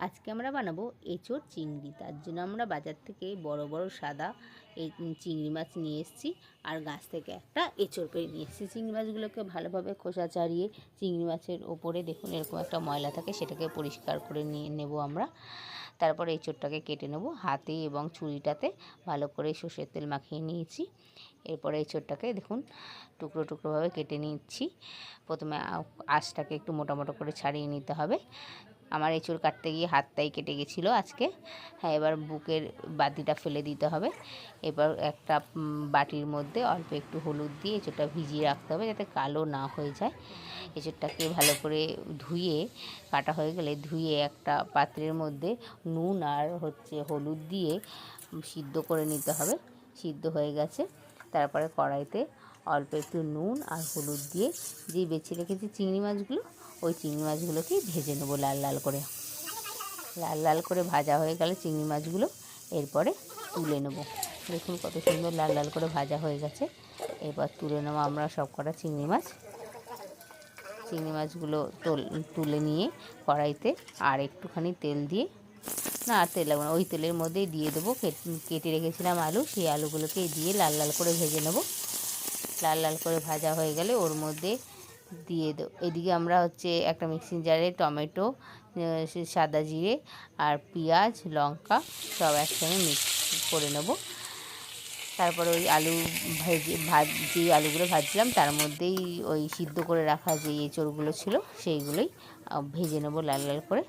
আজকে আমরা বানাবো এঁচোড় চিংড়ি। তার জন্য আমরা বাজার থেকে বড় বড় সাদা এই চিংড়ি মাছ নিয়ে এসেছি, আর গাছ থেকে একটা এঁচোড় পেড়ে নিয়ে এসেছি। চিংড়ি মাছগুলোকে ভালোভাবে খোসা ছাড়িয়ে চিংড়ি মাছের ওপরে দেখুন এরকম একটা ময়লা থাকে, সেটাকে পরিষ্কার করে নিয়ে নেব আমরা। তারপরে এঁচোড়টাকে কেটে নেব হাতে এবং ছুরিটাতে ভালো করে সর্ষের তেল মাখিয়ে নিয়েছি। এরপরে এঁচোড়টাকে দেখুন টুকরো টুকরোভাবে কেটে নিচ্ছি। প্রথমে আঁশটাকে একটু মোটা মোটা করে ছাড়িয়ে নিতে হবে। আমার এঁচোড় কাটতে গিয়ে হাতটাই কেটে গেছিলো আজকে। হ্যাঁ, এবার বুকের বাতিটা ফেলে দিতে হবে। এবার একটা বাটির মধ্যে অল্প একটু হলুদ দিয়ে এঁচোড়টা ভিজিয়ে রাখতে হবে যাতে কালো না হয়ে যায়। এঁচোড়টাকে ভালো করে ধুয়ে কাটা হয়ে গেলে ধুয়ে একটা পাত্রের মধ্যে নুন আর হলুদ দিয়ে সিদ্ধ করে নিতে হবে। সিদ্ধ হয়ে গেছে, তারপরে কড়াইতে অল্প একটু নুন আর হলুদ দিয়ে যে বেছে রেখেছি চিংড়ি মাছগুলো, ওই চিংড়ি মাছগুলোকে ভেজে নেবো লাল লাল করে। লাল লাল করে ভাজা হয়ে গেলে চিংড়ি মাছগুলো এরপরে তুলে নেব। দেখুন কত সুন্দর লাল লাল করে ভাজা হয়ে গেছে। এরপর তুলে নেবো আমরা সব কটা চিংড়ি মাছ। চিংড়ি মাছগুলো তুলে নিয়ে কড়াইতে আর একটুখানি তেল দিয়ে, না আর তেল লাগবে না, ওই তেলের মধ্যেই দিয়ে দেবো কেটে রেখেছিলাম আলু। সেই আলুগুলোকে দিয়ে লাল লাল করে ভেজে নেব। লাল লাল করে ভাজা হয়ে গেলে ওর মধ্যে দিয়ে দেবো। এদিকে আমরা একটা মিক্সিং জারে টমেটো, সাদা জিরে আর পেঁয়াজ লঙ্কা সব একসঙ্গে মিক্স করে নেব। তারপরে ওই আলু যে আলুগুলো ভাজছিলাম তার মধ্যেই ওই সিদ্ধ করে রাখা যে এঁচোড়গুলো ছিল সেইগুলোই ভেজে নেব লাল লাল করে।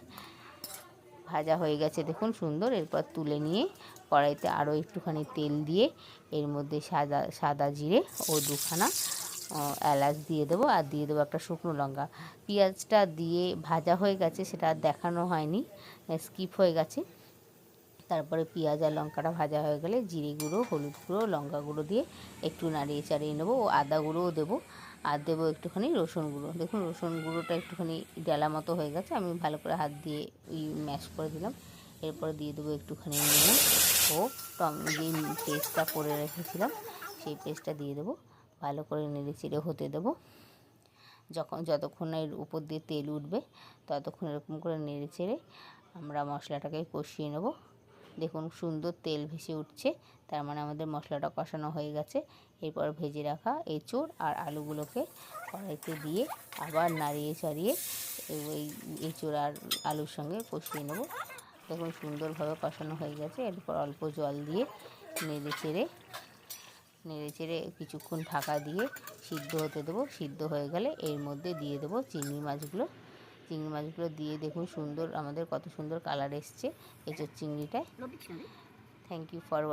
ভাজা হয়ে গেছে দেখুন সুন্দর। এরপর তুলে নিয়ে কড়াইতে আরও একটুখানি তেল দিয়ে এর মধ্যে সাদা জিরে ও দুখানা এলাচ দিয়ে দেবো, আর দিয়ে দেবো একটা শুকনো লঙ্কা। পেঁয়াজটা দিয়ে ভাজা হয়ে গেছে, সেটা আর দেখানো হয়নি, স্কিপ হয়ে গেছে। তারপরে পেঁয়াজ আর লঙ্কাটা ভাজা হয়ে গেলে জিরে গুঁড়ো, হলুদ গুঁড়ো, লঙ্কা গুঁড়ো দিয়ে একটু নাড়িয়ে চাড়িয়ে নেবো। ও আদা গুঁড়োও দেবো, আর দেবো একটুখানি রসুন গুঁড়ো। দেখুন রসুন গুঁড়োটা একটুখানি ডালা মতো হয়ে গেছে, আমি ভালো করে হাত দিয়ে ম্যাশ করে দিলাম। এরপরে দিয়ে দেবো একটুখানি নুন ও যে পেস্টটা করে রেখেছিলাম সেই পেস্টটা দিয়ে দেবো। ভালো করে নেড়ে চেড়ে হতে দেবো। যতক্ষণ এর উপর দিয়ে তেল উঠবে ততক্ষণ এরকম করে নেড়ে চেড়ে আমরা মশলাটাকে কষিয়ে নেব। দেখুন সুন্দর তেল ভেসে উঠছে, তার মানে আমাদের মশলাটা কষানো হয়ে গেছে। এরপর ভেজে রাখা এঁচোড় আর আলুগুলোকে কড়াইতে দিয়ে আবার নাড়িয়ে চাড়িয়ে ওই এঁচোড় আর আলুর সঙ্গে কষিয়ে নেব। দেখুন সুন্দরভাবে কষানো হয়ে গেছে। এরপর অল্প জল দিয়ে নেড়ে চেড়ে কিছুক্ষণ ঢাকা দিয়ে সিদ্ধ হতে দেবো। সিদ্ধ হয়ে গেলে এর মধ্যে দিয়ে দেবো চিংড়ি মাছগুলো। চিংড়ি মাছগুলো দিয়ে দেখুন সুন্দর আমাদের কত সুন্দর কালার এসছে এঁচোড় চিংড়িটায়। Thank you for